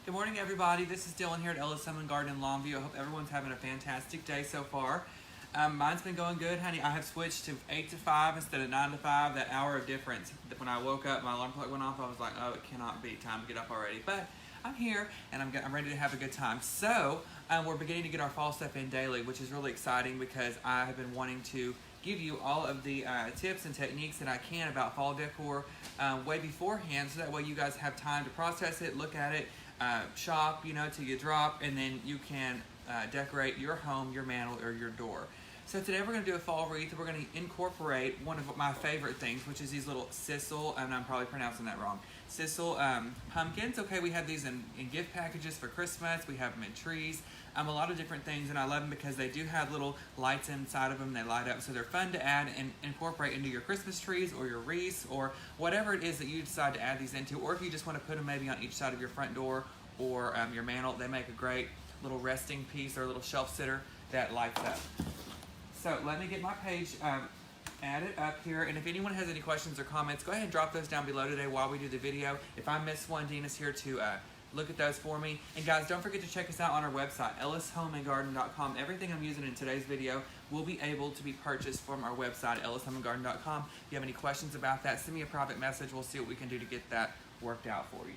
Good morning, everybody. This is Dylan here at Ellis Home and Garden in Longview. I hope everyone's having a fantastic day so far. Mine's been going good, honey. I have switched to 8 to 5 instead of 9 to 5. That hour of difference. When I woke up, my alarm clock went off. I was like, oh, it cannot be time to get up already. But I'm here, and I'm ready to have a good time. So we're beginning to get our fall stuff in daily, which is really exciting because I have been wanting to give you all of the tips and techniques that I can about fall decor way beforehand, so that way you guys have time to process it, look at it, shop, till you drop, and then you can decorate your home, your mantle, or your door. So today we're going to do a fall wreath. We're going to incorporate one of my favorite things, which is these little sisal, and I'm probably pronouncing that wrong, sisal pumpkins. Okay, we have these in gift packages for Christmas. We have them in trees, a lot of different things, and I love them because they do have little lights inside of them. They light up, so they're fun to add and incorporate into your Christmas trees or your wreaths or whatever it is that you decide to add these into, or if you just want to put them maybe on each side of your front door or your mantle. They make a great little resting piece or a little shelf sitter that lights up. So let me get my page added up here, and if anyone has any questions or comments, go ahead and drop those down below today while we do the video. If I miss one, Dina's here to look at those for me. And guys, don't forget to check us out on our website, ellishomeandgarden.com. Everything I'm using in today's video will be able to be purchased from our website, ellishomeandgarden.com. If you have any questions about that, send me a private message. We'll see what we can do to get that worked out for you.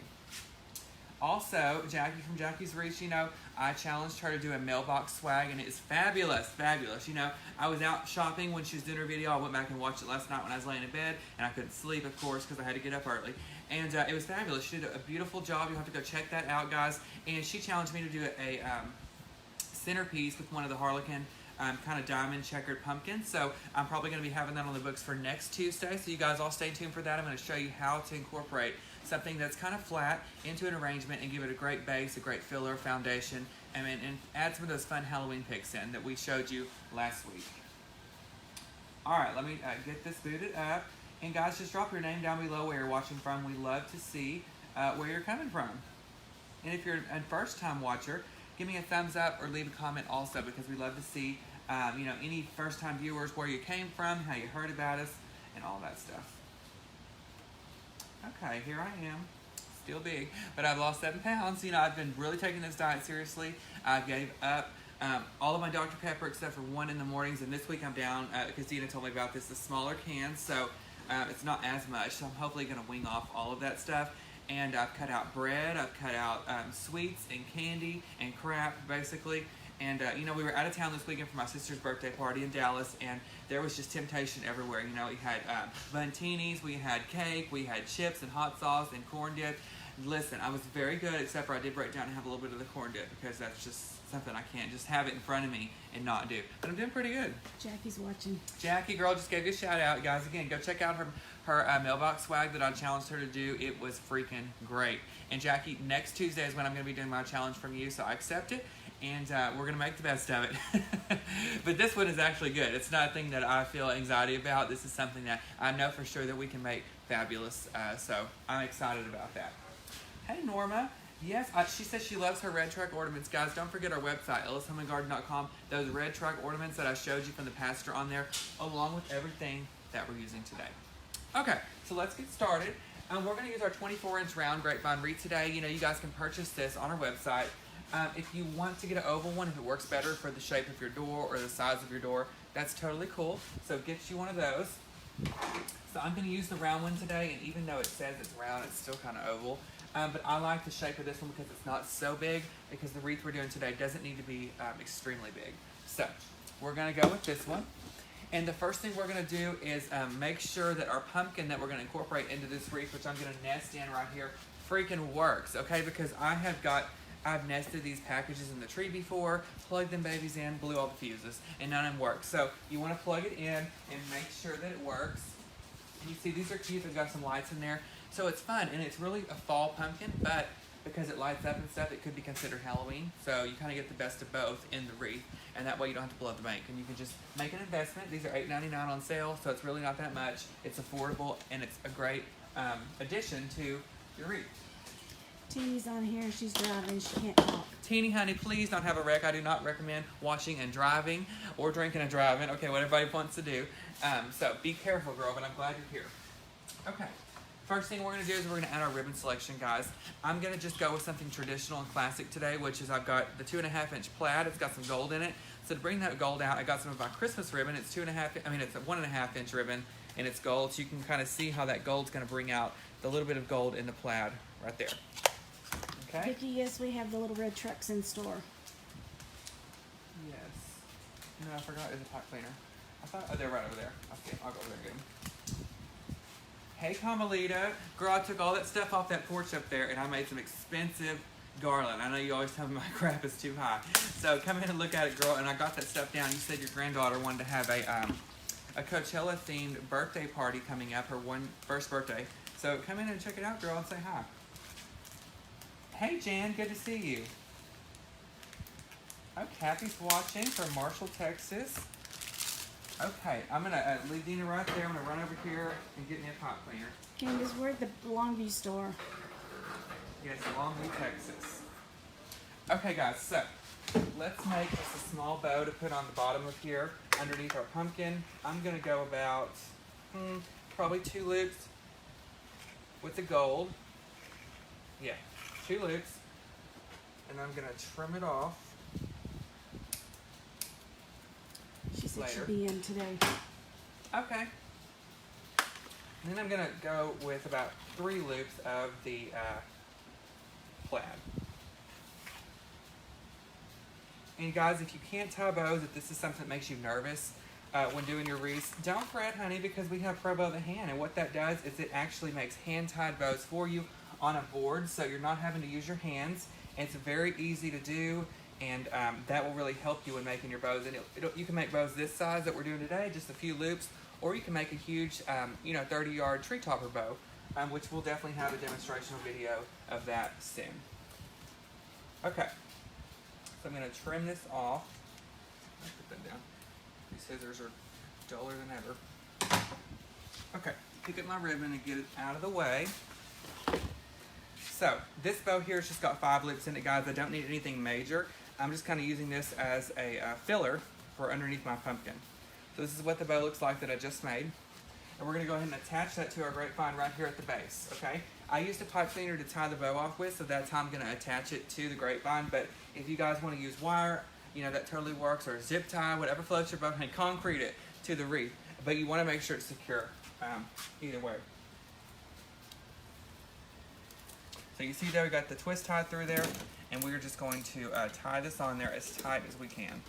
Also, Jackie from Jackie's Wreath, I challenged her to do a mailbox swag, and it is fabulous, fabulous. I was out shopping when she was doing her video. I went back and watched it last night when I was laying in bed, and I couldn't sleep, of course, because I had to get up early. And it was fabulous. She did a beautiful job. You'll have to go check that out, guys. And she challenged me to do a centerpiece with one of the Harlequin kind of diamond checkered pumpkins. So I'm probably going to be having that on the books for next Tuesday. So you guys all stay tuned for that. I'm going to show you how to incorporate something that's kind of flat into an arrangement and give it a great base, a great filler, foundation, and add some of those fun Halloween picks in that we showed you last week. All right, let me get this booted up. And guys, just drop your name down below where you're watching from. We love to see where you're coming from. And if you're a first-time watcher, give me a thumbs up or leave a comment also, because we love to see any first-time viewers, where you came from, how you heard about us, and all that stuff. Okay, here I am, still big, but I've lost 7 pounds. I've been really taking this diet seriously. I gave up all of my Dr. Pepper except for one in the mornings, and this week I'm down, because Dina told me about this, the smaller cans, so it's not as much, so I'm hopefully going to wing off all of that stuff. And I've cut out bread, I've cut out sweets and candy and crap, basically. And, we were out of town this weekend for my sister's birthday party in Dallas, and there was just temptation everywhere. We had buntinis, we had cake, we had chips and hot sauce and corn dip. Listen, I was very good, except for I did break down and have a little bit of the corn dip, because that's just something I can't just have it in front of me and not do. But I'm doing pretty good. Jackie's watching. Jackie, girl, just gave you a shout out. Guys, again, go check out her mailbox swag that I challenged her to do. It was freaking great. And Jackie, next Tuesday is when I'm going to be doing my challenge from you, so I accept it. And we're going to make the best of it. But this one is actually good. It's not a thing that I feel anxiety about. This is something that I know for sure that we can make fabulous. So I'm excited about that. Hey, Norma. Yes, she says she loves her red truck ornaments. Guys, don't forget our website, ellishomeandgarden.com. Those red truck ornaments that I showed you from the past are on there, along with everything that we're using today. Okay, so let's get started. We're going to use our 24-inch round grapevine wreath today. You guys can purchase this on our website. If you want to get an oval one, if it works better for the shape of your door or the size of your door, that's totally cool. So get you one of those. So I'm going to use the round one today, and even though it says it's round, it's still kind of oval. But I like the shape of this one because it's not so big, because the wreath we're doing today doesn't need to be extremely big. So we're going to go with this one. And the first thing we're going to do is make sure that our pumpkin that we're going to incorporate into this wreath, which I'm going to nest in right here, freaking works, okay? Because I've nested these packages in the tree before, plugged them babies in, blew all the fuses, and none of them work. So you want to plug it in and make sure that it works. And you see these are cute, they've got some lights in there. So it's fun, and it's really a fall pumpkin, but because it lights up and stuff, it could be considered Halloween. So you kind of get the best of both in the wreath, and that way you don't have to blow up the bank. And you can just make an investment. These are $8.99 on sale, so it's really not that much. It's affordable, and it's a great addition to your wreath. Teeny's on here. She's driving. She can't talk. Teeny, honey, please don't have a wreck. I do not recommend watching and driving, or drinking and driving. Okay, what everybody wants to do. So be careful, girl, but I'm glad you're here. Okay. First thing we're going to do is we're going to add our ribbon selection, guys. I'm going to just go with something traditional and classic today, which is I've got the 2.5 inch plaid. It's got some gold in it. So to bring that gold out, I got some of my Christmas ribbon. It's it's a 1.5 inch ribbon, and it's gold. So you can kind of see how that gold's going to bring out the little bit of gold in the plaid right there. Okay? Vicki, yes, we have the little red trucks in store. Yes. No, I forgot. There's a pot cleaner. I thought, oh, they're right over there. Okay, I'll go over there and get them. Hey, Carmelita. Girl, I took all that stuff off that porch up there, and I made some expensive garland. I know you always tell me my crap is too high. So come in and look at it, girl, and I got that stuff down. You said your granddaughter wanted to have a Coachella-themed birthday party coming up, her first birthday. So come in and check it out, girl, and say hi. Hey, Jan, good to see you. Oh, Kathy's watching from Marshall, Texas. Okay, I'm going to leave Dina right there. I'm going to run over here and get me a pot cleaner. Candace, we're at the Longview store. Yes, Longview, Texas. Okay, guys, so let's make just a small bow to put on the bottom of here underneath our pumpkin. I'm going to go about probably 2 loops with the gold. Yeah, 2 loops. And I'm going to trim it off. She said Later. she'd be in today. Okay. And then I'm going to go with about 3 loops of the plaid. And guys, if you can't tie bows, if this is something that makes you nervous when doing your wreaths, don't fret, honey, because we have Pro Bow the Hand. And what that does is it actually makes hand-tied bows for you on a board, so you're not having to use your hands. It's very easy to do. And that will really help you when making your bows. And you can make bows this size that we're doing today, just a few loops, or you can make a huge, 30-yard tree topper bow, which we'll definitely have a demonstrational video of that soon. Okay, so I'm going to trim this off. Let's put that down. These scissors are duller than ever. Okay, pick up my ribbon and get it out of the way. So this bow here has just got 5 loops in it, guys. I don't need anything major. I'm just kind of using this as a filler for underneath my pumpkin. So this is what the bow looks like that I just made. And we're going to go ahead and attach that to our grapevine right here at the base, okay? I used a pipe cleaner to tie the bow off with, so that's how I'm going to attach it to the grapevine. But if you guys want to use wire, that totally works, or zip tie, whatever floats your boat, and concrete it to the wreath. But you want to make sure it's secure either way. So you see there, we got the twist tied through there, and we're just going to tie this on there as tight as we can.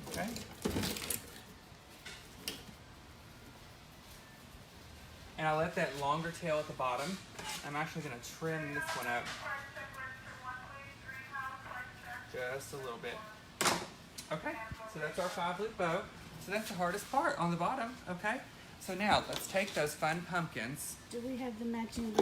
Okay. And I left that longer tail at the bottom. I'm actually going to trim this one up just a little bit. Okay, so that's our 5-loop bow. So that's the hardest part on the bottom, okay? So now, let's take those fun pumpkins. Do we have the matching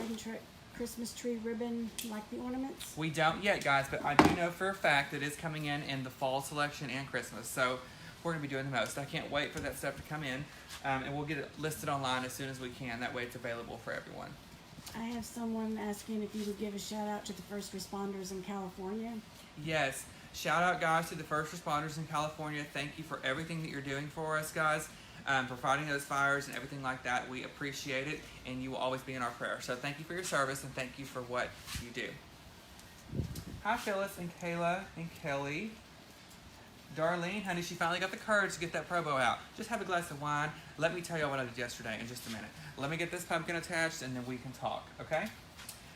Christmas tree ribbon like the ornaments? We don't yet, guys, but I do know for a fact that it's coming in the fall selection and Christmas. So we're going to be doing the most. I can't wait for that stuff to come in, and we'll get it listed online as soon as we can. That way it's available for everyone. I have someone asking if you would give a shout out to the first responders in California. Yes. Shout out, guys, to the first responders in California. Thank you for everything that you're doing for us, guys. For fighting those fires and everything like that. We appreciate it, and you will always be in our prayer. So thank you for your service, and thank you for what you do. Hi, Phyllis and Kayla and Kelly. Darlene, honey, she finally got the courage to get that Pro Bow out. Just have a glass of wine. Let me tell you what I did yesterday in just a minute. Let me get this pumpkin attached, and then we can talk, okay?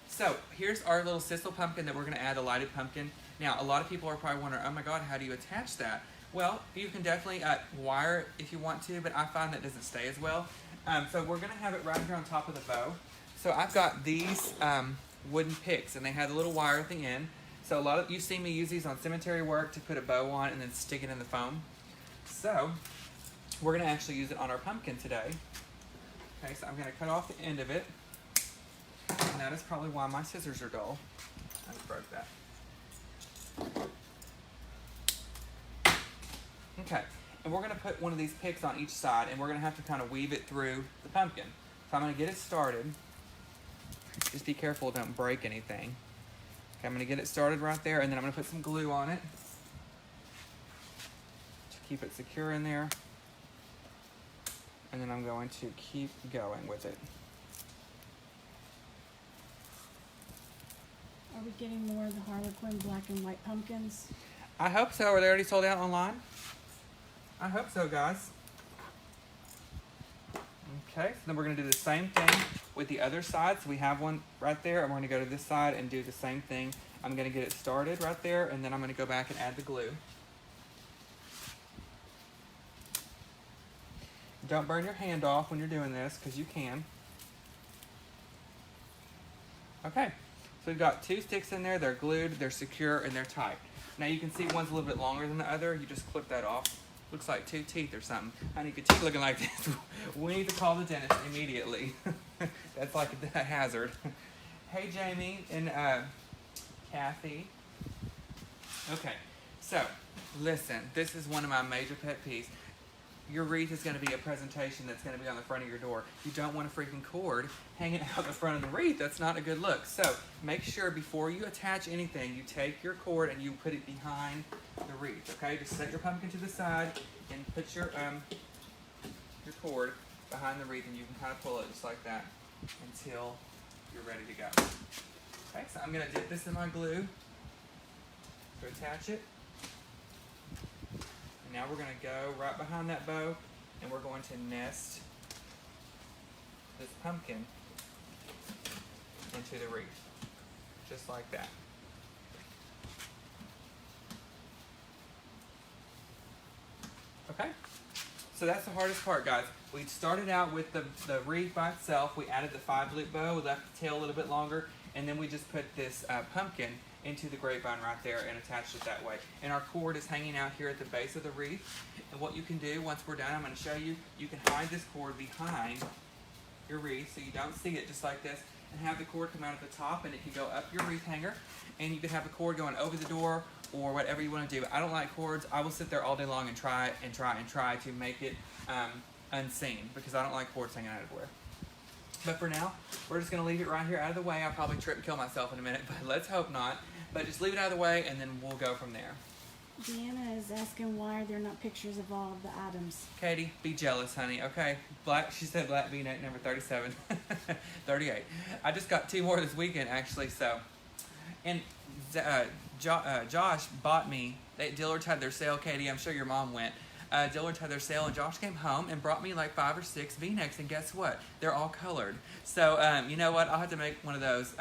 So here's our little sisal pumpkin that we're going to add a lighted pumpkin. Now, a lot of people are probably wondering, oh my God, how do you attach that? Well, you can definitely wire it if you want to, but I find that doesn't stay as well. So we're going to have it right here on top of the bow. So I've got these wooden picks, and they have a little wire at the end. So a lot of you see me use these on cemetery work to put a bow on and then stick it in the foam. So we're going to actually use it on our pumpkin today. Okay, so I'm going to cut off the end of it. And that is probably why my scissors are dull. I just broke that. Okay, and we're going to put one of these picks on each side, and we're going to have to kind of weave it through the pumpkin. So I'm going to get it started. Just be careful, don't break anything. Okay, I'm going to get it started right there, and then I'm going to put some glue on it to keep it secure in there. And then I'm going to keep going with it. Are we getting more of the Harlequin black and white pumpkins? I hope so. Are they already sold out online? I hope so, guys. Okay, so then we're going to do the same thing with the other side. So we have one right there. I'm going to go to this side and do the same thing. I'm going to get it started right there, and then I'm going to go back and add the glue. Don't burn your hand off when you're doing this, because you can. Okay, so we've got 2 sticks in there. They're glued, they're secure, and they're tight. Now you can see one's a little bit longer than the other. You just clip that off. Looks like 2 teeth or something. Honey, your teeth looking like this. We need to call the dentist immediately. That's like a hazard. Hey, Jamie and Kathy. Okay, so listen, this is one of my major pet peeves. Your wreath is going to be a presentation that's going to be on the front of your door. You don't want a freaking cord hanging out the front of the wreath. That's not a good look. So make sure before you attach anything, you take your cord and you put it behind the wreath. Okay, just set your pumpkin to the side and put your cord behind the wreath, and you can kind of pull it just like that until you're ready to go. Okay, so I'm going to dip this in my glue to attach it. And now we're going to go right behind that bow, and we're going to nest this pumpkin into the wreath, just like that. Okay, so that's the hardest part, guys. We started out with the wreath by itself. We added the 5-loop bow. We left the tail a little bit longer, and then we just put this pumpkin into the grapevine right there and attached it that way. And our cord is hanging out here at the base of the wreath. And what you can do once we're done, I'm going to show you, you can hide this cord behind your wreath so you don't see it, just like this, and have the cord come out at the top, and it can go up your wreath hanger, and you can have the cord going over the door or whatever you want to do. I don't like cords. I will sit there all day long and try to make it unseen, because I don't like cords hanging out everywhere. But for now, we're just going to leave it right here out of the way. I'll probably trip and kill myself in a minute, but let's hope not. But just leave it out of the way, and then we'll go from there. Deanna is asking why are there not pictures of all of the items. Katie, be jealous, honey. Okay, she said black V-neck number 37. 38. I just got 2 more this weekend, actually, so. And Josh bought me, Dillard's had their sale, Katie, I'm sure your mom went. Dillard's had their sale, and Josh came home and brought me like 5 or 6 V-necks, and guess what? They're all colored. So, you know what? I'll have to make one of those.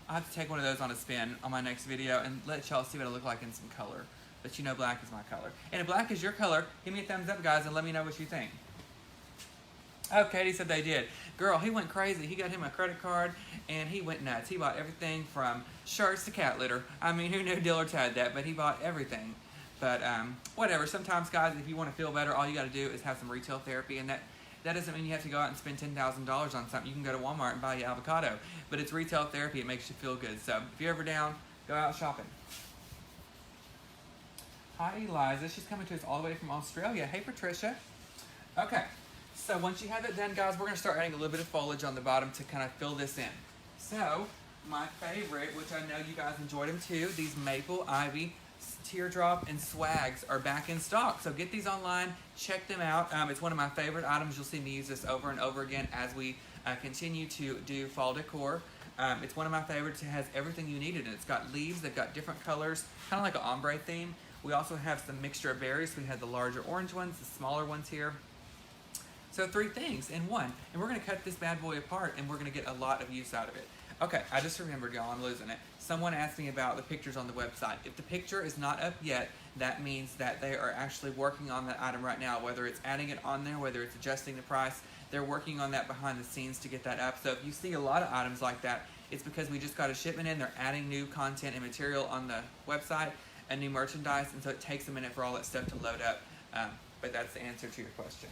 I'll have to take one of those on a spin on my next video and let y'all see what I look like in some color. But you know black is my color. And if black is your color, give me a thumbs up, guys, and let me know what you think. Oh, Katie said they did. Girl, he went crazy. He got him a credit card, and he went nuts. He bought everything from shirts to cat litter. I mean, who knew Dillard's had that? But he bought everything. But whatever. Sometimes, guys, if you want to feel better, all you got to do is have some retail therapy, and that doesn't mean you have to go out and spend $10,000 on something. You can go to Walmart and buy you avocado. But it's retail therapy. It makes you feel good. So if you're ever down, go out shopping. Hi, Eliza. She's coming to us all the way from Australia. Hey, Patricia. Okay. So once you have that done, guys, we're going to start adding a little bit of foliage on the bottom to kind of fill this in. So my favorite, which I know you guys enjoyed them too, these maple ivy teardrop and swags are back in stock. So get these online, check them out. It's one of my favorite items. You'll see me use this over and over again as we continue to do fall decor. It's one of my favorites. It has everything you need in it. It's got leaves. They've got different colors, kind of like an ombre theme. We also have some mixture of berries. We have the larger orange ones, the smaller ones here. So 3 things in one. And we're going to cut this bad boy apart, and we're going to get a lot of use out of it. Okay, I just remembered, y'all, I'm losing it. Someone asked me about the pictures on the website. If the picture is not up yet, that means that they are actually working on that item right now, whether it's adding it on there, whether it's adjusting the price. They're working on that behind the scenes to get that up. So if you see a lot of items like that, it's because we just got a shipment in. They're adding new content and material on the website and new merchandise, and so it takes a minute for all that stuff to load up. But that's the answer to your question.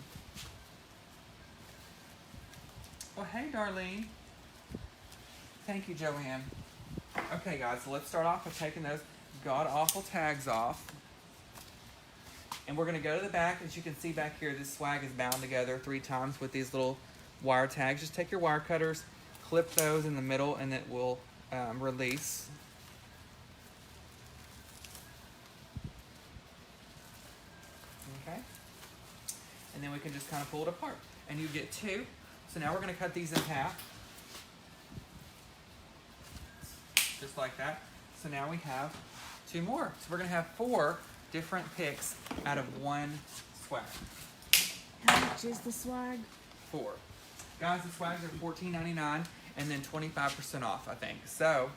Well, hey, Darlene. Thank you, Joanne. Okay, guys, so let's start off with taking those god-awful tags off. And we're going to go to the back. As you can see back here, this swag is bound together 3 times with these little wire tags. Just take your wire cutters, clip those in the middle, and it will release. Okay. and then we can just kind of pull it apart. And you get 2. So now we're going to cut these in half. Just like that. So now we have 2 more. So we're going to have 4 different picks out of 1 swag. How much is the swag? 4. Guys, the swags are $14.99 and then 25% off, I think. So,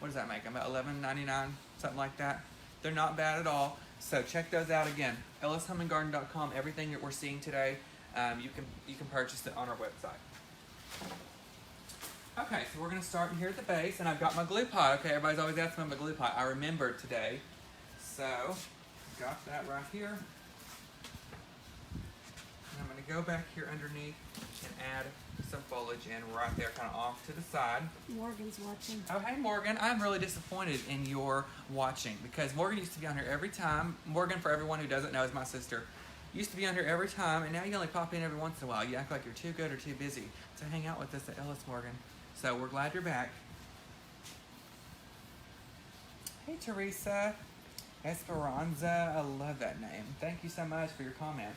what does that make? About $11.99, something like that. They're not bad at all. So check those out again. EllisHomeandGarden.com. Everything that we're seeing today, you can purchase it on our website. Okay, so we're gonna start here at the base, and I've got my glue pot. Okay, everybody's always asking about my glue pot. I remembered today, so got that right here. And I'm gonna go back here underneath and add some foliage in right there, kind of off to the side. Morgan's watching. Oh, hey Morgan, I'm really disappointed in your watching because Morgan used to be on here every time. Morgan, for everyone who doesn't know, is my sister. Used to be on here every time, and now you only pop in every once in a while. You act like you're too good or too busy to hang out with us at Ellis, Morgan. So we're glad you're back. Hey Teresa, Esperanza, I love that name. Thank you so much for your comment.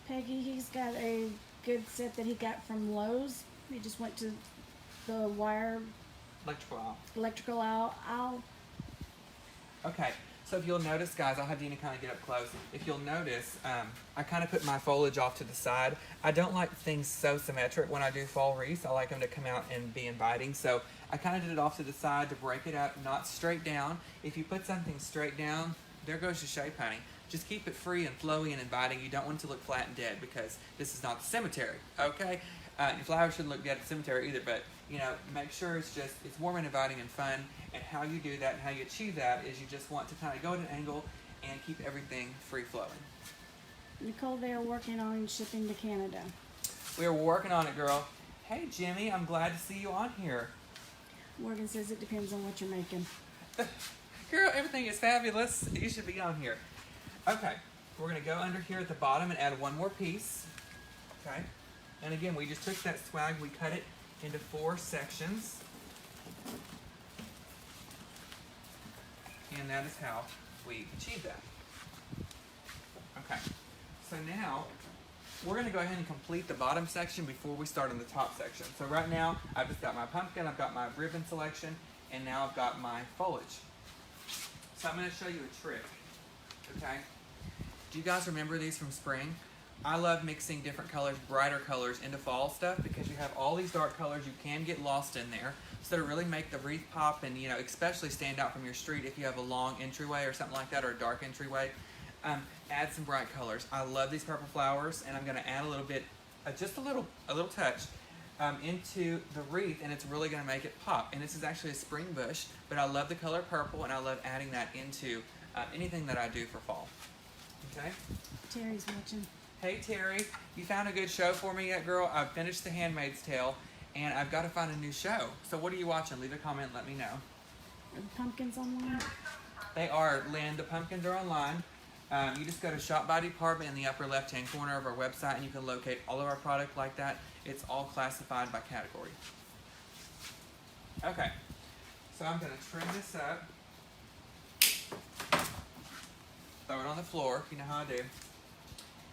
Peggy, he's got a good set that he got from Lowe's. He just went to the wire Electrical aisle. Okay, so if you'll notice, guys, I'll have Dina kind of get up close. If you'll notice, I kind of put my foliage off to the side. I don't like things so symmetric when I do fall wreaths. I like them to come out and be inviting. So I kind of did it off to the side to break it up, not straight down. If you put something straight down, there goes your shape, honey. Just keep it free and flowy and inviting. You don't want it to look flat and dead because this is not the cemetery, okay? Your flowers shouldn't look dead at the cemetery either, but you know, make sure it's warm and inviting and fun. And how you do that and how you achieve that is you just want to kind of go at an angle and keep everything free flowing. Nicole, they are working on shipping to Canada. We are working on it, girl. Hey Jimmy, I'm glad to see you on here. Morgan says it depends on what you're making. Girl, everything is fabulous. You should be on here. Okay, we're going to go under here at the bottom and add 1 more piece. Okay, and again, we just took that swag, we cut it into 4 sections. And that is how we achieve that. Okay, so now we're going to go ahead and complete the bottom section before we start on the top section. So right now, I've just got my pumpkin, I've got my ribbon selection, and now I've got my foliage. So I'm going to show you a trick. Okay, do you guys remember these from spring? I love mixing different colors, brighter colors into fall stuff because you have all these dark colors. You can get lost in there. So to really make the wreath pop and, you know, especially stand out from your street if you have a long entryway or something like that, or a dark entryway, add some bright colors. I love these purple flowers, and I'm going to add a little bit, just a little touch into the wreath, and it's really going to make it pop. And this is actually a spring bush, but I love the color purple, and I love adding that into anything that I do for fall. Okay? Terry's watching. Hey Terry, you found a good show for me yet, girl? I've finished The Handmaid's Tale, and I've got to find a new show. So what are you watching? Leave a comment and let me know. Are the pumpkins online? They are, Lynn. The pumpkins are online. You just go to Shop by Department in the upper left-hand corner of our website, and you can locate all of our product like that. It's all classified by category. Okay, so I'm going to trim this up. Throw it on the floor, you know how I do.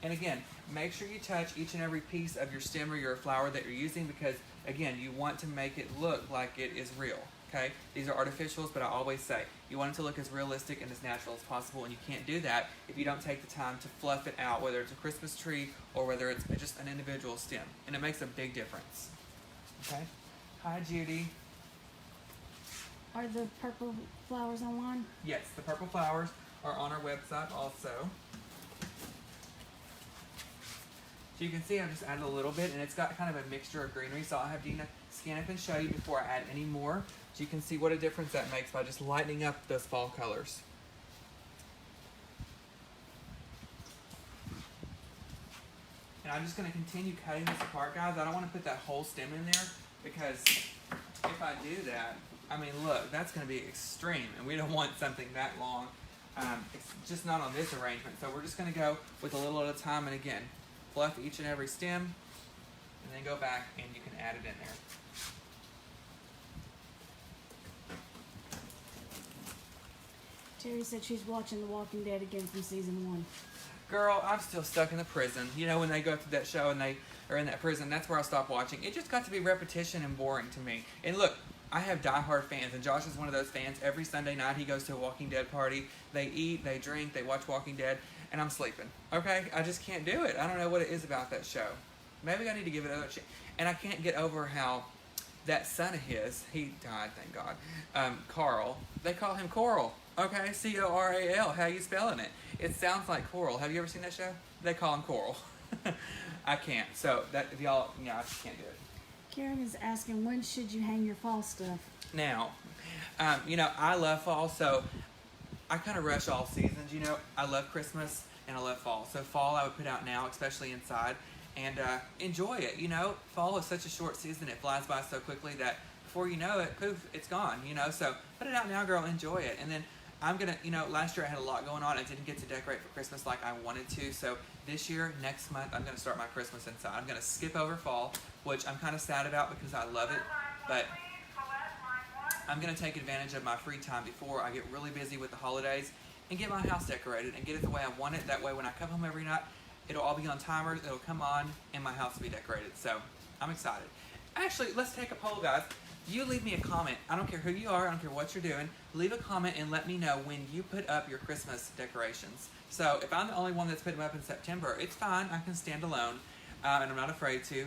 And again, make sure you touch each and every piece of your stem or your flower that you're using because, again, you want to make it look like it is real, okay? These are artificials, but I always say, you want it to look as realistic and as natural as possible, and you can't do that if you don't take the time to fluff it out, whether it's a Christmas tree or whether it's just an individual stem. And it makes a big difference, okay? Hi, Judy. Are the purple flowers online? Yes, the purple flowers are on our website also. So you can see I've just added a little bit, and it's got kind of a mixture of greenery, so I'll have Dina scan up and show you before I add any more, so you can see what a difference that makes by just lightening up those fall colors. And I'm just going to continue cutting this apart, guys. I don't want to put that whole stem in there, because if I do that, I mean, look, that's going to be extreme, and we don't want something that long. It's just not on this arrangement, so we're just going to go with a little at a time, and again, fluff each and every stem, and then go back and you can add it in there. Terry said she's watching The Walking Dead again from season 1. Girl, I'm still stuck in the prison. You know, when they go through that show and they are in that prison, that's where I stopped watching. It just got to be repetition and boring to me. And look, I have diehard fans, and Josh is one of those fans. Every Sunday night he goes to a Walking Dead party. They eat, they drink, they watch Walking Dead, and I'm sleeping. Okay? I just can't do it. I don't know what it is about that show. Maybe I need to give it another chance. And I can't get over how that son of his, he died, thank God, Carl, they call him Coral. Okay? Coral. How you spelling it? It sounds like coral. Have you ever seen that show? They call him Coral. I can't. So, that if y'all, I just can't do it. Karen is asking, when should you hang your fall stuff? Now, I love fall, so I kind of rush all seasons. I love Christmas and I love fall. So fall I would put out now, especially inside, and enjoy it. Fall is such a short season. It flies by so quickly that before you know it, poof, it's gone. So put it out now, girl, enjoy it. And then I'm going to, last year I had a lot going on. I didn't get to decorate for Christmas like I wanted to. So this year, next month, I'm going to start my Christmas inside. I'm going to skip over fall, which I'm kind of sad about because I love it. But I'm going to take advantage of my free time before I get really busy with the holidays and get my house decorated and get it the way I want it. That way when I come home every night, it'll all be on timers, it'll come on, and my house will be decorated. So I'm excited. Actually, let's take a poll, guys. You leave me a comment. I don't care who you are. I don't care what you're doing. Leave a comment and let me know when you put up your Christmas decorations. So if I'm the only one that's putting them up in September, it's fine. I can stand alone, and I'm not afraid to.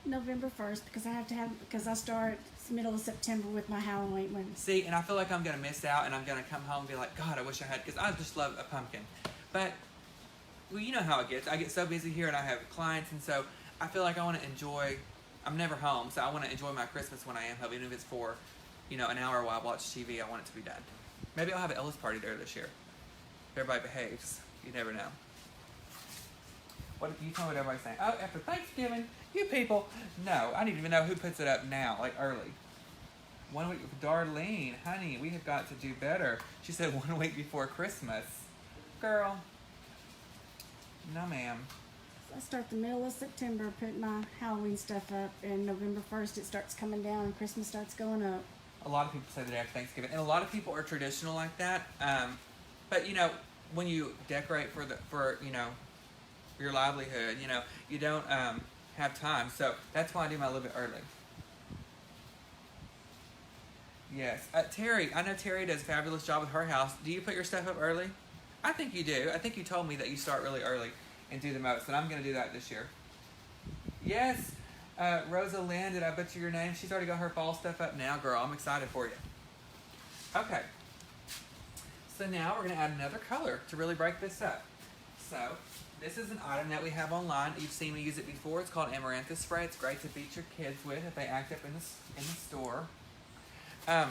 November 1st, because I start middle of September with my Halloween one. See, and I feel like I'm going to miss out, and I'm going to come home and be like, God, I wish I had, because I just love a pumpkin. But, well, you know how it gets. I get so busy here, and I have clients, and so I feel like I want to enjoy. I'm never home, so I want to enjoy my Christmas when I am home, even if it's for, an hour while I watch TV. I want it to be done. Maybe I'll have an Ellis party there this year. If everybody behaves. You never know. What you tell me what everybody's saying? Oh, after Thanksgiving, you people. No, I didn't even know who puts it up now, like early. 1 week, Darlene, honey, we have got to do better. She said 1 week before Christmas. Girl. No, ma'am. I start the middle of September putting my Halloween stuff up, and November 1st it starts coming down and Christmas starts going up. A lot of people say the day after Thanksgiving, and a lot of people are traditional like that. But when you decorate for your livelihood, you don't have time. So that's why I do mine a little bit early. Yes, Terry. I know Terry does a fabulous job with her house. Do you put your stuff up early? I think you do. I think you told me that you start really early and do the most, and I'm going to do that this year. Yes, Rosa Lynn, did I butcher your name? She's already got her fall stuff up now, girl. I'm excited for you. Okay. So now we're going to add another color to really break this up. So this is an item that we have online. You've seen me use it before. It's called Amaranthus Spray. It's great to beat your kids with if they act up in the store. I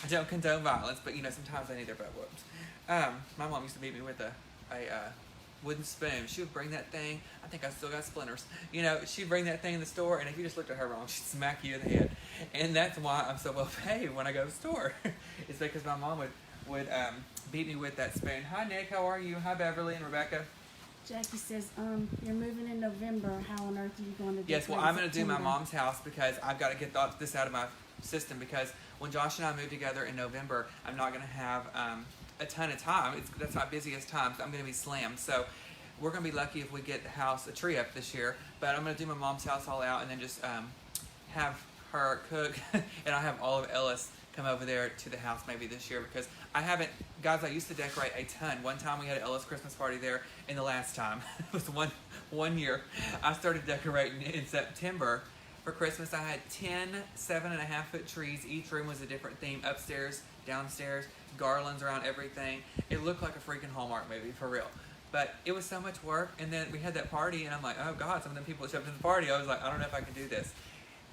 don't condone violence, but sometimes they need their butt whooped. My mom used to beat me with a wooden spoon. She would bring that thing. I think I still got splinters. She'd bring that thing in the store, and if you just looked at her wrong, she'd smack you in the head. And that's why I'm so well paid when I go to the store. It's because my mom would beat me with that spoon. Hi, Nick. How are you? Hi, Beverly and Rebecca. Jackie says, you're moving in November. How on earth are you going to do? Yes, well, I'm going to do my mom's house because I've got to get this out of my system, because when Josh and I move together in November, I'm not going to have a ton of time. That's my busiest time, so I'm going to be slammed. So we're going to be lucky if we get the house, a tree up this year. But I'm going to do my mom's house all out and then just have her cook. And I'll have all of Ellis come over there to the house maybe this year, because I haven't, guys, I used to decorate a ton. One time we had an Ellis Christmas party there, and the last time, it was one year, I started decorating in September. For Christmas, I had 10 7.5-foot trees. Each room was a different theme, upstairs, downstairs, garlands around everything. It looked like a freaking Hallmark movie, for real. But it was so much work, and then we had that party, and I'm like, oh God, some of them people that showed up to the party, I was like, I don't know if I can do this.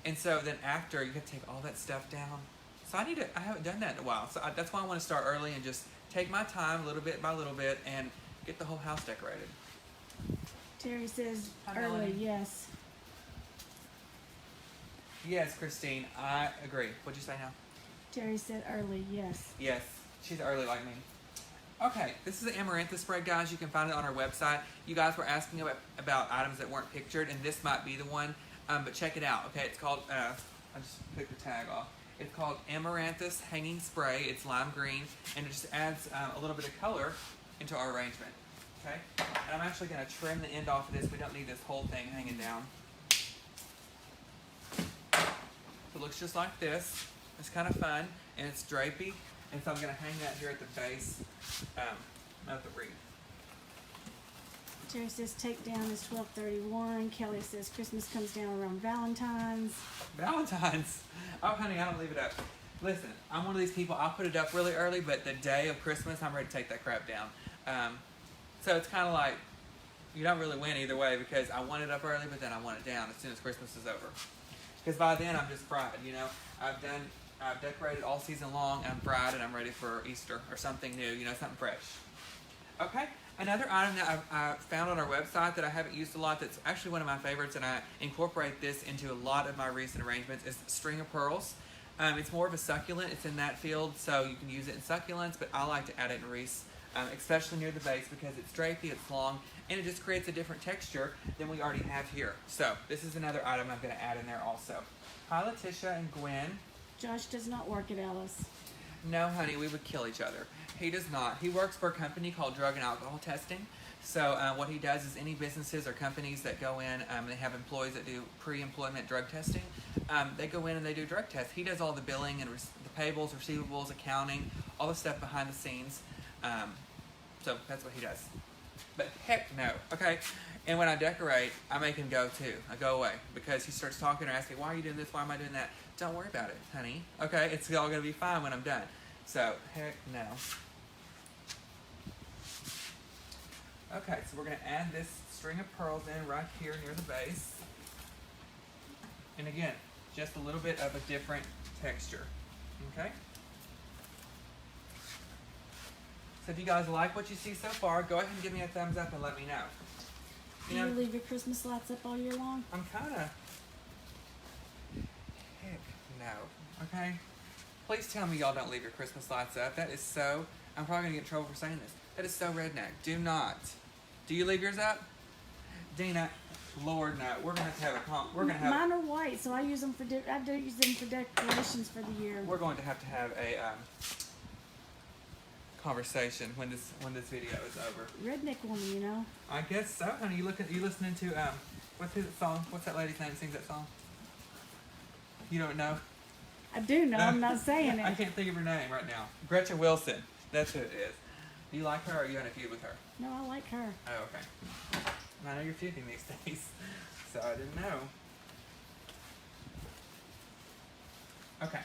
And so then after, you have to take all that stuff down. So I haven't done that in a while. So that's why I want to start early and just take my time little bit by little bit and get the whole house decorated. Terry says Hi, early, Melanie. yes. Yes, Christine, I agree. What'd you say now? Terry said early, yes. Yes, she's early like me. Okay, this is the Amaranthus spray, guys. You can find it on our website. You guys were asking about items that weren't pictured, and this might be the one, but check it out. Okay, it's called, I just took the tag off. It's called Amaranthus Hanging Spray. It's lime green, and it just adds a little bit of color into our arrangement. Okay, and I'm actually going to trim the end off of this. We don't need this whole thing hanging down. So it looks just like this. It's kind of fun, and it's drapey, and so I'm going to hang that here at the base of the wreath. Jerry says takedown is 12:31. Kelly says Christmas comes down around Valentine's. Valentine's. Oh, honey, I don't leave it up. Listen, I'm one of these people, I'll put it up really early, but the day of Christmas, I'm ready to take that crap down. So it's kind of like, you don't really win either way, because I want it up early, but then I want it down as soon as Christmas is over. Because by then, I'm just fried, you know. I've decorated all season long, I'm fried, and I'm ready for Easter or something new, you know, something fresh. Okay, another item that I found on our website that I haven't used a lot, that's actually one of my favorites, and I incorporate this into a lot of my recent arrangements, is string of pearls. It's more of a succulent. It's in that field, so you can use it in succulents, but I like to add it in wreaths, especially near the base, because it's drapey, it's long, and it just creates a different texture than we already have here. So this is another item I'm going to add in there also. Hi, Letitia and Gwen. Josh does not work at Ellis. No, honey, we would kill each other. He does not. He works for a company called Drug and Alcohol Testing. So what he does is any businesses or companies that go in, they have employees that do pre-employment drug testing. They go in and they do drug tests. He does all the billing and the payables, receivables, accounting, all the stuff behind the scenes. So that's what he does. But heck no, okay? And when I decorate, I make him go too. I go away because he starts talking or asking, why are you doing this? Why am I doing that? Don't worry about it, honey. Okay, it's all going to be fine when I'm done. So, heck no. Okay, so we're going to add this string of pearls in right here near the base. And again, just a little bit of a different texture. Okay? So if you guys like what you see so far, go ahead and give me a thumbs up and let me know. Do you leave your Christmas lights up all year long? I'm kind of... Heck no. Okay? Please tell me y'all don't leave your Christmas lights up. That is so... I'm probably going to get in trouble for saying this. That is so redneck. Do not. Do you leave yours up? Dina, Lord, no. We're going to have a... Mine are white, so I use them for... I do use them for decorations for the year. We're going to have a conversation when this video is over. Redneck woman, you know. I guess so, honey. You listening to what's his song? What's that lady's name that sings that song? You don't know? I do know. I'm not saying it. I can't think of her name right now. Gretchen Wilson. That's who it is. Do you like her, or are you in a feud with her? No, I like her. Oh, okay. I know you're feuding these days, so I didn't know. Okay.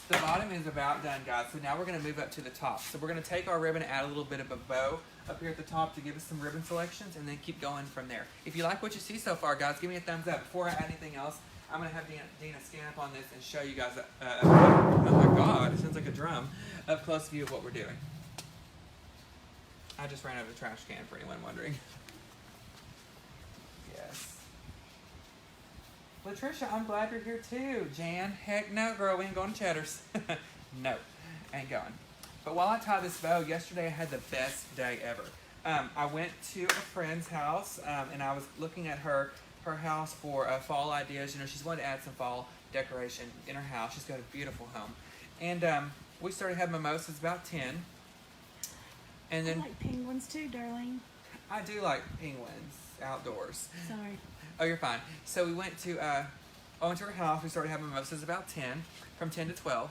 The bottom is about done, guys. So now we're going to move up to the top. So we're going to take our ribbon and add a little bit of a bow up here at the top to give us some ribbon selections, and then keep going from there. If you like what you see so far, guys, give me a thumbs up. Before I add anything else, I'm going to have Dina scan up on this and show you guys, oh my God, it sounds like a drum, up close view of what we're doing. I just ran out of the trash can for anyone wondering. Yes. Latricia, I'm glad you're here too. Jan, heck no, girl, we ain't going to Cheddar's. No, ain't going. But while I tie this bow, yesterday I had the best day ever. I went to a friend's house, and I was looking at her house for fall ideas. You know, she's wanted to add some fall decoration in her house. She's got a beautiful home. And we started having mimosas about 10. And then I like penguins too, darling. I do like penguins outdoors. Sorry. Oh, you're fine. So we went to I went to her house. We started having mimosas about 10, from 10 to 12.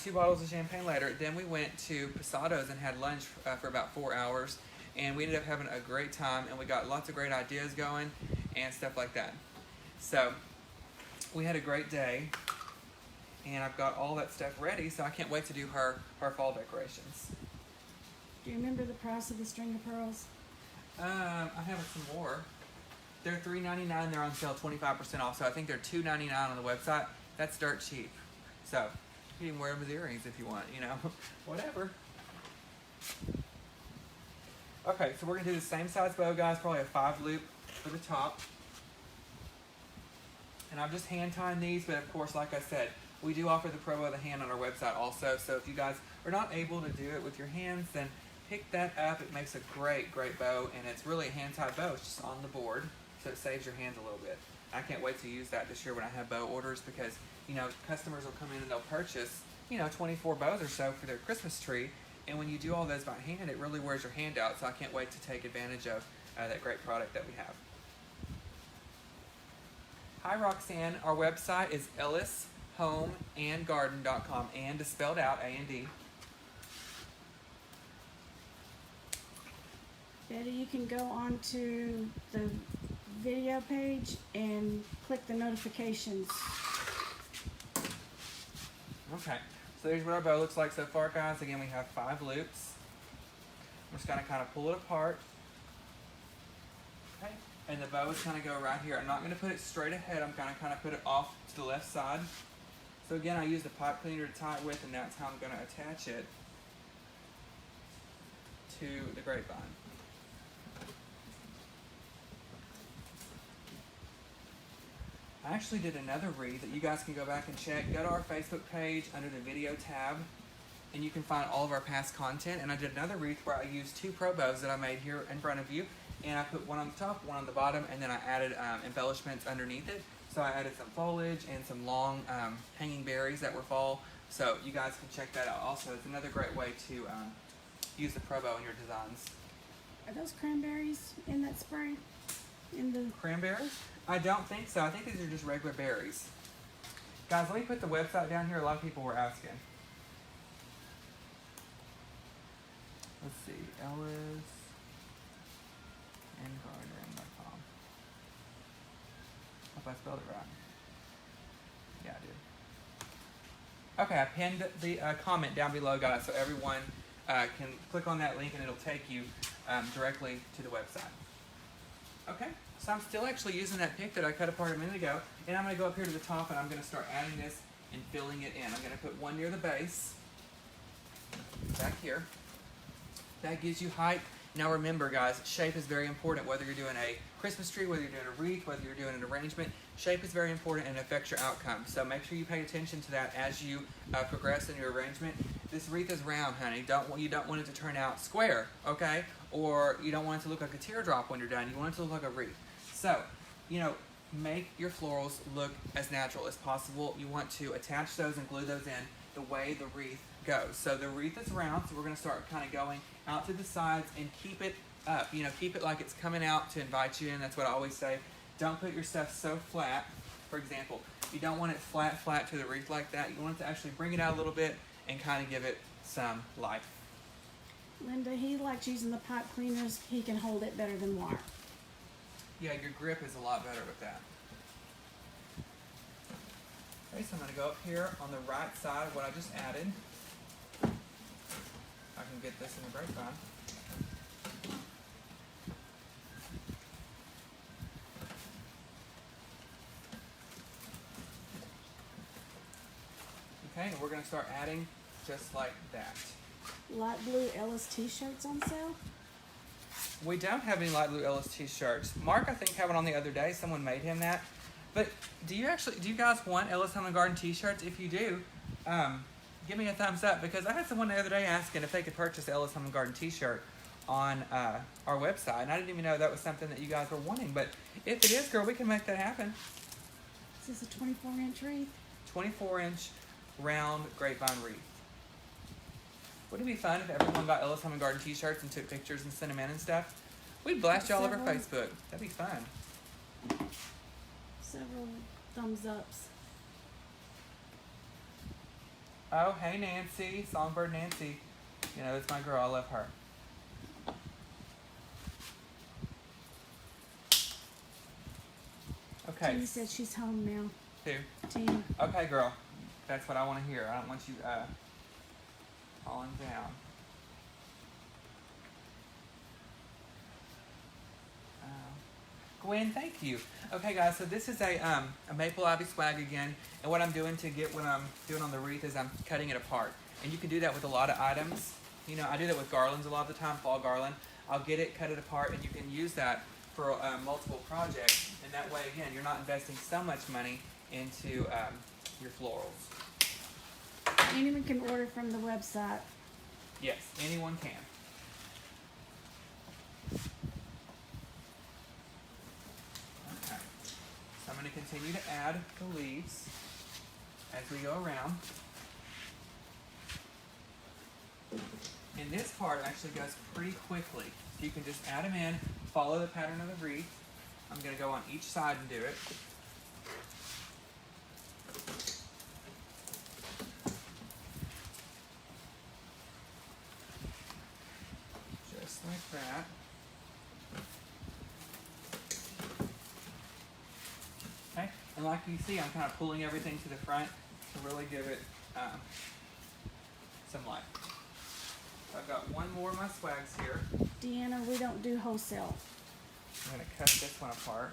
2 bottles of champagne later. Then we went to Posado's and had lunch for about 4 hours. And we ended up having a great time, and we got lots of great ideas going and stuff like that. So we had a great day, and I've got all that stuff ready, so I can't wait to do her fall decorations. Do you remember the price of the string of pearls? I have some more. They're $3.99. They're on sale 25% off, so I think they're $2.99 on the website. That's dirt cheap. So you can wear them as earrings if you want, you know, whatever. Okay, so we're going to do the same size bow, guys, probably a 5 loop for the top. And I'm just hand tying these, but of course, like I said, we do offer the Pro Bow of the hand on our website also. So if you guys are not able to do it with your hands, then pick that up. It makes a great, great bow, and it's really a hand-tied bow. It's just on the board, so it saves your hands a little bit. I can't wait to use that this year when I have bow orders, because, you know, customers will come in and they'll purchase, you know, 24 bows or so for their Christmas tree, And when you do all those by hand, it really wears your hand out. So I can't wait to take advantage of that great product that we have. Hi Roxanne, our website is ellishomeandgarden.com, and is spelled out, A-N-D. Betty, you can go on to the video page and click the notifications. Okay, so there's what our bow looks like so far, guys. Again, we have 5 loops. I'm just gonna kind of pull it apart. Okay, and the bow is gonna go right here. I'm not gonna put it straight ahead. I'm gonna kind of put it off to the left side. So again, I use the pipe cleaner to tie it with, and that's how I'm gonna attach it to the grapevine. I actually did another wreath that you guys can go back and check. Go to our Facebook page under the video tab, and you can find all of our past content. And I did another wreath where I used 2 pro bows that I made here in front of you, and I put one on the top, one on the bottom, and then I added embellishments underneath it. So I added some foliage and some long hanging berries that were fall. So you guys can check that out also. It's another great way to use the pro bow in your designs. Are those cranberries in that spray? In the Cranberries? I don't think so. I think these are just regular berries. Guys, let me put the website down here. A lot of people were asking. Let's see. ellisandgarden.com. Hope I spelled it right. Yeah, I did. Okay, I pinned the comment down below, guys, so everyone can click on that link and it'll take you directly to the website. Okay, so I'm still actually using that pick that I cut apart a minute ago, and I'm going to go up here to the top and I'm going to start adding this and filling it in. I'm going to put one near the base, back here. That gives you height. Now remember, guys, shape is very important. Whether you're doing a Christmas tree, whether you're doing a wreath, whether you're doing an arrangement, shape is very important and affects your outcome. So make sure you pay attention to that as you progress in your arrangement. This wreath is round, honey. You don't want it to turn out square, okay? Or you don't want it to look like a teardrop when you're done. You want it to look like a wreath. So, make your florals look as natural as possible. You want to attach those and glue those in the way the wreath goes. So the wreath is round, so we're going to start kind of going out to the sides and keep it up. Keep it like it's coming out to invite you in. That's what I always say. Don't put your stuff so flat. For example, you don't want it flat to the wreath like that. You want it to actually bring it out a little bit and kind of give it some life. Linda, he likes using the pipe cleaners. He can hold it better than wire. Yeah, your grip is a lot better with that. Okay, so I'm going to go up here on the right side of what I just added. I can get this in the grapevine. Okay, and we're going to start adding just like that. Light blue Ellis t-shirts on sale. We don't have any light blue Ellis t-shirts. Mark, I think, had one on the other day. Someone made him that. But do you guys want Ellis Home and Garden t-shirts? If you do, give me a thumbs up, because I had someone the other day asking if they could purchase the Ellis Home and Garden t-shirt on our website, and I didn't even know that was something that you guys were wanting. But if it is, girl, we can make that happen. Is this a 24-inch wreath? 24-inch round grapevine wreath. Wouldn't it be fun if everyone got Ellis Home and Garden t-shirts and took pictures and sent them in and stuff? We'd blast you all over Facebook. That'd be fun. Several thumbs ups. Oh, hey Nancy, Songbird Nancy. It's my girl. I love her. Okay. Tina said she's home now. Who? Tina. Okay, girl. That's what I want to hear. I don't want you falling down. Gwen, thank you. Okay, guys, so this is a maple ivy swag again, and what I'm doing to get what I'm doing on the wreath is I'm cutting it apart. And you can do that with a lot of items. I do that with garlands a lot of the time, fall garland. I'll get it, cut it apart, and you can use that for multiple projects. And that way, again, you're not investing so much money into your florals. Anyone can order from the website. Yes, anyone can. Okay, so I'm going to continue to add the leaves as we go around. And this part actually goes pretty quickly. So you can just add them in, follow the pattern of the wreath. I'm going to go on each side and do it. Just like that. Okay, and like you see, I'm kind of pulling everything to the front to really give it some life. I've got one more of my swags here. Deanna, we don't do wholesale. I'm going to cut this one apart.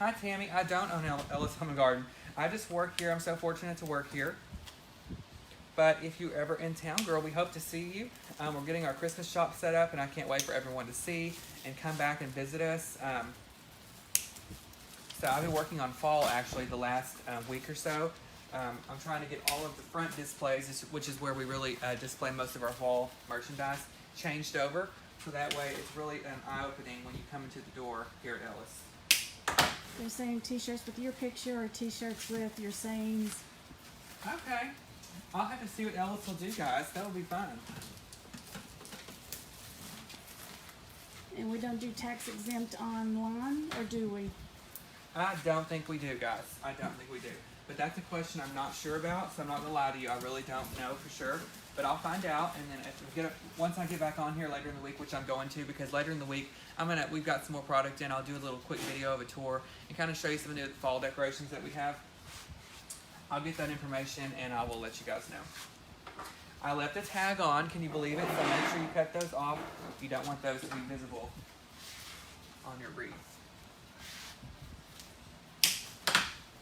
Hi Tammy, I don't own Ellis Home and Garden. I just work here. I'm so fortunate to work here. But if you're ever in town, girl, we hope to see you. We're getting our Christmas shop set up, and I can't wait for everyone to see and come back and visit us. So I've been working on fall, actually, the last week or so. I'm trying to get all of the front displays, which is where we really display most of our fall merchandise, changed over. So that way it's really an eye-opening when you come into the door here at Ellis. They're saying t-shirts with your picture or t-shirts with your sayings. Okay. I'll have to see what Ellis will do, guys. That will be fun. And we don't do tax exempt online, or do we? I don't think we do, guys. I don't think we do. But that's a question I'm not sure about, so I'm not going to lie to you. I really don't know for sure. But I'll find out, and then if once I get back on here later in the week, which I'm going to, because later in the week, we've got some more product in. I'll do a little quick video of a tour and kind of show you some of the fall decorations that we have. I'll get that information, and I will let you guys know. I left the tag on. Can you believe it? So make sure you cut those off. You don't want those to be visible on your wreath.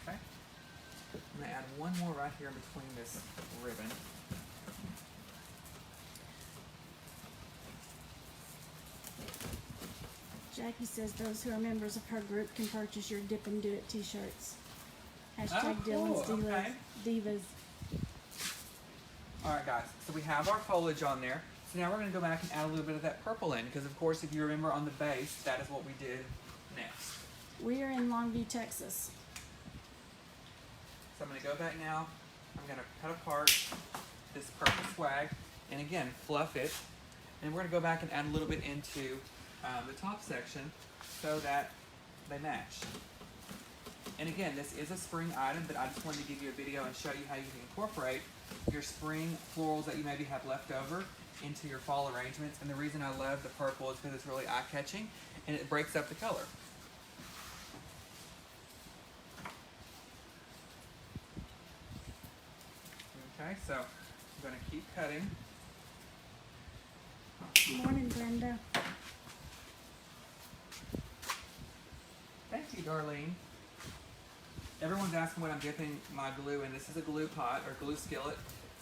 Okay. I'm going to add one more right here in between this ribbon. Jackie says those who are members of her group can purchase your Dip and Do It t-shirts. Hashtag Oh, cool. Dylan's Okay. Divas. All right, guys. So we have our foliage on there. So now we're going to go back and add a little bit of that purple in, because of course, if you remember on the base, that is what we did next. We are in Longview, Texas. So I'm going to go back now. I'm going to cut apart this purple swag, and again, fluff it. And we're going to go back and add a little bit into the top section so that they match. And again, this is a spring item, but I just wanted to give you a video and show you how you can incorporate your spring florals that you maybe have left over into your fall arrangements. And the reason I love the purple is because it's really eye-catching and it breaks up the color. Okay, so I'm going to keep cutting. Morning, Brenda. Thank you, Darlene. Everyone's asking what I'm dipping my glue in. This is a glue pot or glue skillet.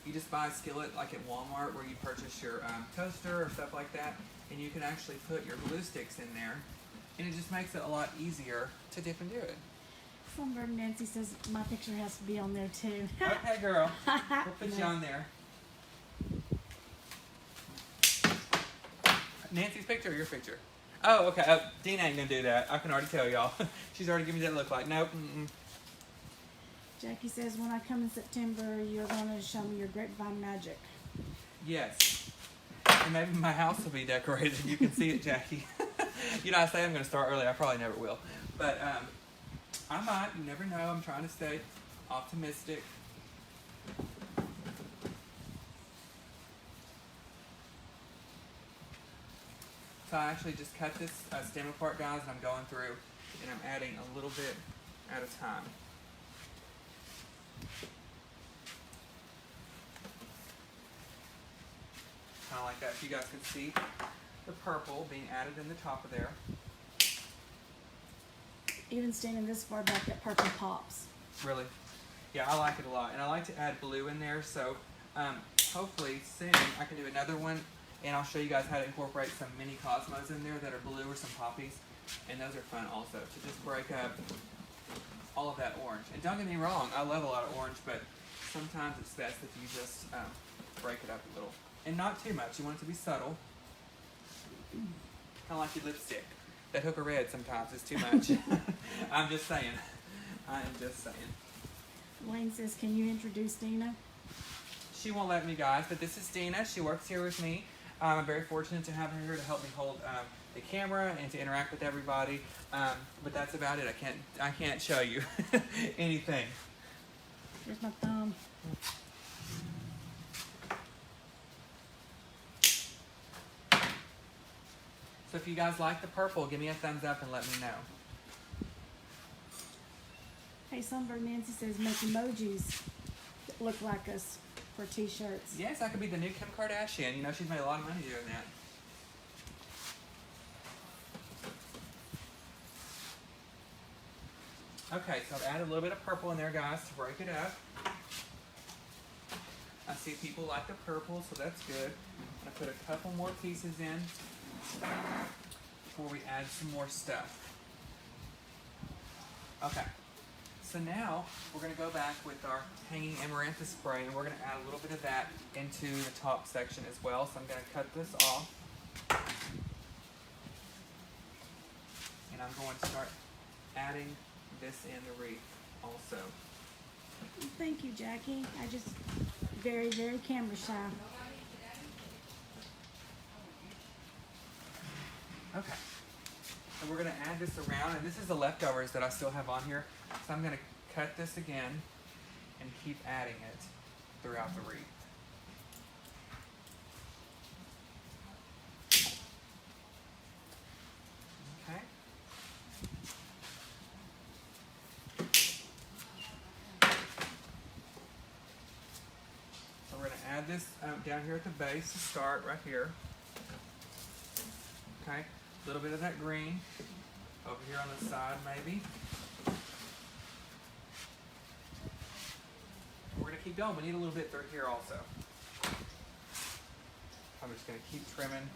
You just buy a skillet like at Walmart where you purchase your toaster or stuff like that, and you can actually put your glue sticks in there, and it just makes it a lot easier to dip and do it. Sunbird Nancy says my picture has to be on there too. Okay, girl. We'll put you on there. Nancy's picture or your picture? Oh, okay. Dina ain't gonna do that. I can already tell y'all. She's already given me that look like. Nope. Mm-mm. Jackie says when I come in September, you're going to show me your grapevine magic. Yes. And maybe my house will be decorated. You can see it, Jackie. You know, I say I'm going to start early. I probably never will. But I might. You never know. I'm trying to stay optimistic. So I actually just cut this stem apart, guys, and I'm going through and I'm adding a little bit at a time. Kind of like that. So you guys can see the purple being added in the top of there. Even standing this far back, that purple pops. Really? Yeah, I like it a lot. And I like to add blue in there, so hopefully soon I can do another one, and I'll show you guys how to incorporate some mini cosmos in there that are blue or some poppies, and those are fun also, to just break up all of that orange. And don't get me wrong, I love a lot of orange, but sometimes it's best if you just break it up a little. And not too much. You want it to be subtle. Kind of like your lipstick. That hook of red sometimes is too much. I'm just saying. I am just saying. Wayne says, can you introduce Dina? she won't let me, guys, but this is Dina. She works here with me. I'm very fortunate to have her here to help me hold the camera and to interact with everybody. But that's about it. I can't show you anything. Here's my thumb. So if you guys like the purple, give me a thumbs up and let me know. Hey, Sunbird Nancy says make emojis that look like us for t-shirts. Yes, that could be the new Kim Kardashian. You know, she's made a lot of money doing that. Okay, so I've added a little bit of purple in there, guys, to break it up. I see people like the purple, so that's good. I put a couple more pieces in before we add some more stuff. Okay, so now we're going to go back with our hanging amaranthus spray, and we're going to add a little bit of that into the top section as well. So I'm going to cut this off, and I'm going to start adding this in the wreath also. Thank you, Jackie. I just very, very camera shy. Okay, so we're going to add this around, and this is the leftovers that I still have on here. So I'm going to cut this again and keep adding it throughout the wreath. Okay. So we're going to add this down here at the base to start right here. Okay, a little bit of that green over here on the side maybe. We're going to keep going. We need a little bit through here also. I'm just going to keep trimming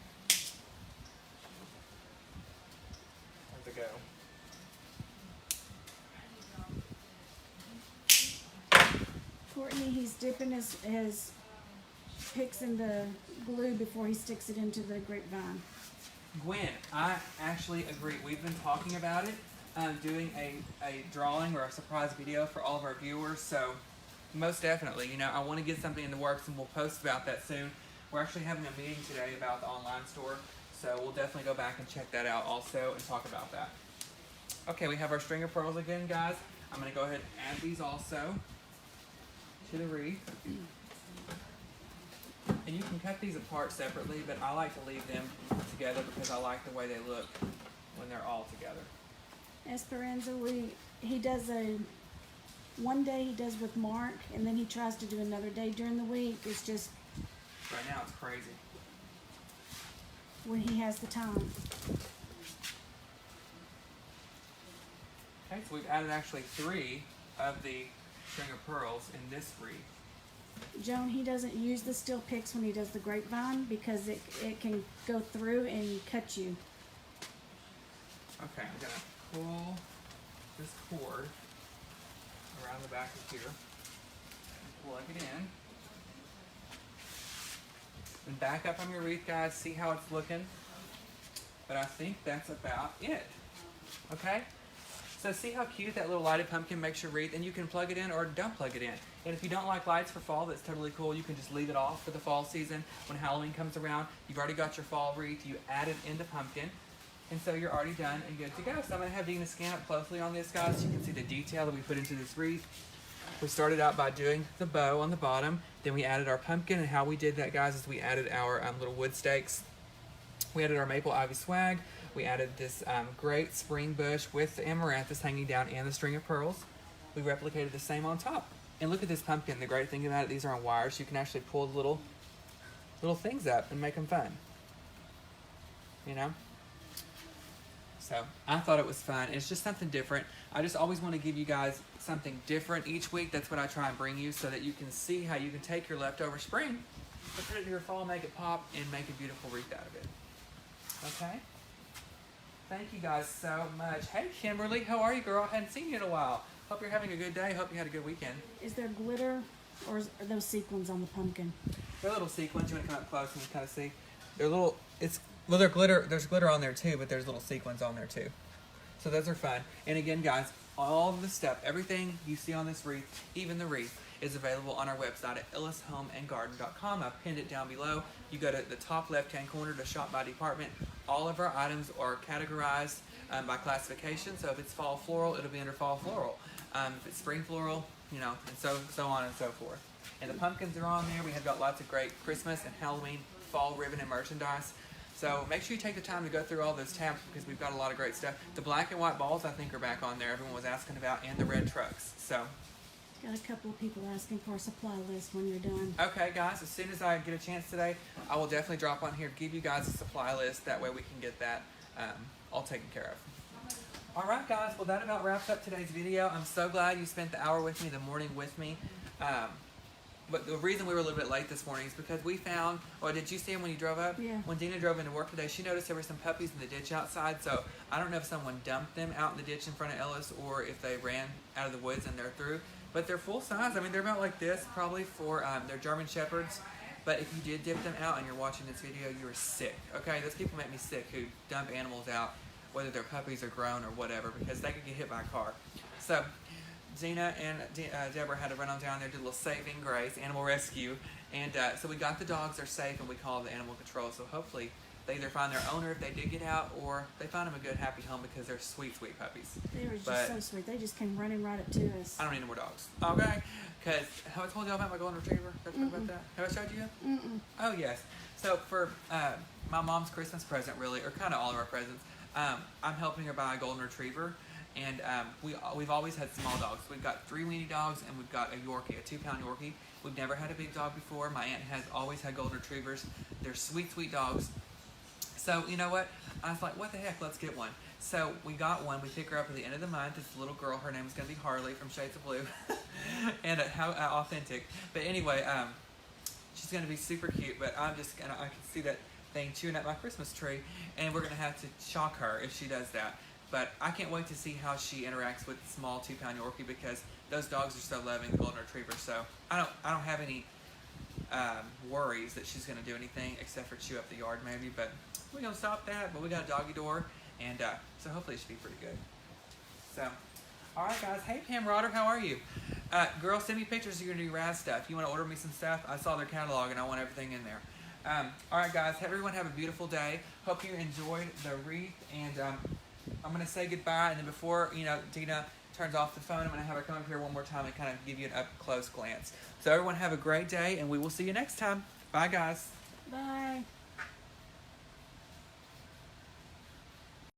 as I go. Courtney, he's dipping his picks in the glue before he sticks it into the grapevine. Gwen, I actually agree. We've been talking about it, doing a drawing or a surprise video for all of our viewers, so most definitely, you know, I want to get something in the works and we'll post about that soon. We're actually having a meeting today about the online store, so we'll definitely go back and check that out also and talk about that. Okay, we have our string of pearls again, guys. I'm going to go ahead and add these also to the wreath. And you can cut these apart separately, but I like to leave them together because I like the way they look when they're all together. Esperanza, he does one day he does with Mark, and then he tries to do another day during the week. It's just Right now it's crazy. when he has the time. Okay, so we've added actually 3 of the string of pearls in this wreath. Joan, he doesn't use the steel picks when he does the grapevine because it can go through and cut you. Okay, I'm going to pull this cord around the back of here and plug it in. And back up on your wreath, guys. See how it's looking? But I think that's about it. Okay? So see how cute that little lighted pumpkin makes your wreath, and you can plug it in or don't plug it in. And if you don't like lights for fall, that's totally cool. You can just leave it off for the fall season. When Halloween comes around, you've already got your fall wreath. You add it in the pumpkin, and so you're already done and good to go. So I'm going to have Dina scan up closely on this, guys, so you can see the detail that we put into this wreath. We started out by doing the bow on the bottom. Then we added our pumpkin, and how we did that, guys, is we added our little wood stakes. We added our maple ivy swag. We added this great spring bush with the amaranthus hanging down and the string of pearls. We replicated the same on top. And look at this pumpkin. The great thing about it, these are on wires. You can actually pull the little things up and make them fun. You know? So I thought it was fun. It's just something different. I just always want to give you guys something different each week. That's what I try and bring you, so that you can see how you can take your leftover spring, put it in your fall, make it pop, and make a beautiful wreath out of it. Okay? Thank you guys so much. Hey, Kimberly, how are you, girl? I hadn't seen you in a while. Hope you're having a good day. Hope you had a good weekend. Is there glitter or are those sequins on the pumpkin? They're little sequins. You want to come up close and kind of see? They're little, they're glitter. There's glitter on there too, but there's little sequins on there too. So those are fun. And again, guys, all of the stuff, everything you see on this wreath, even the wreath, is available on our website at ellishomeandgarden.com. I've pinned it down below. You go to the top left-hand corner to shop by department. All of our items are categorized by classification. So if it's fall floral, it'll be under fall floral. If it's spring floral, you know, and so on and so forth. And the pumpkins are on there. We have got lots of great Christmas and Halloween fall ribbon and merchandise. So make sure you take the time to go through all those tabs because we've got a lot of great stuff. The black and white balls I think are back on there. Everyone was asking about, and the red trucks. So Got a couple of people asking for a supply list when you're done. okay, guys, as soon as I get a chance today, I will definitely drop on here to give you guys a supply list. That way we can get that all taken care of. All right, guys, well, that about wraps up today's video. I'm so glad you spent the hour with me, the morning with me. But the reason we were a little bit late this morning is because we found, or did you see him when you drove up? Yeah. When Dina drove into work today, she noticed there were some puppies in the ditch outside. So I don't know if someone dumped them out in the ditch in front of Ellis or if they ran out of the woods and they're through. But they're full size. I mean, they're about like this, probably for, they're German Shepherds. But if you did dip them out and you're watching this video, you are sick. Okay, those people make me sick who dump animals out, whether they're puppies or grown or whatever, because they could get hit by a car. So Gina and Deborah had to run on down there, do a little saving grace, animal rescue, and so we got the dogs. They're safe, and we called the animal control. So hopefully they either find their owner if they did get out, or they find them a good, happy home because they're sweet, sweet puppies. They were just so sweet. They just came running right up to us. I don't need no more dogs. Okay? Because have I told y'all about my golden retriever? Have I talked about that? Have I showed you? Mm-mm. Oh, yes. So for my mom's Christmas present, really, or kind of all of our presents, I'm helping her buy a golden retriever. And we've always had small dogs. We've got 3 weenie dogs, and we've got a Yorkie, a 2-pound Yorkie. We've never had a big dog before. My aunt has always had golden retrievers. They're sweet, sweet dogs. So, you know what? I was like, what the heck? Let's get one. So we got one. We pick her up at the end of the month. It's a little girl. Her name is going to be Harley from Shades of Blue. And how authentic. But anyway, she's going to be super cute. But I can see that thing chewing at my Christmas tree. And we're going to have to shock her if she does that. But I can't wait to see how she interacts with the small 2-pound Yorkie because those dogs are so loving, the golden retriever. So I don't have any worries that she's going to do anything except for chew up the yard maybe. But we're going to stop that. But we got a doggy door, and so hopefully it should be pretty good. So, all right, guys. Hey, Pam Rodder, how are you? Girl, send me pictures of your new Raz stuff. You want to order me some stuff? I saw their catalog, and I want everything in there. All right, guys. Everyone have a beautiful day. Hope you enjoyed the wreath, and I'm going to say goodbye, and then before, Dina turns off the phone, I'm going to have her come up here one more time and kind of give you an up-close glance. So everyone have a great day, and we will see you next time. Bye, guys. Bye.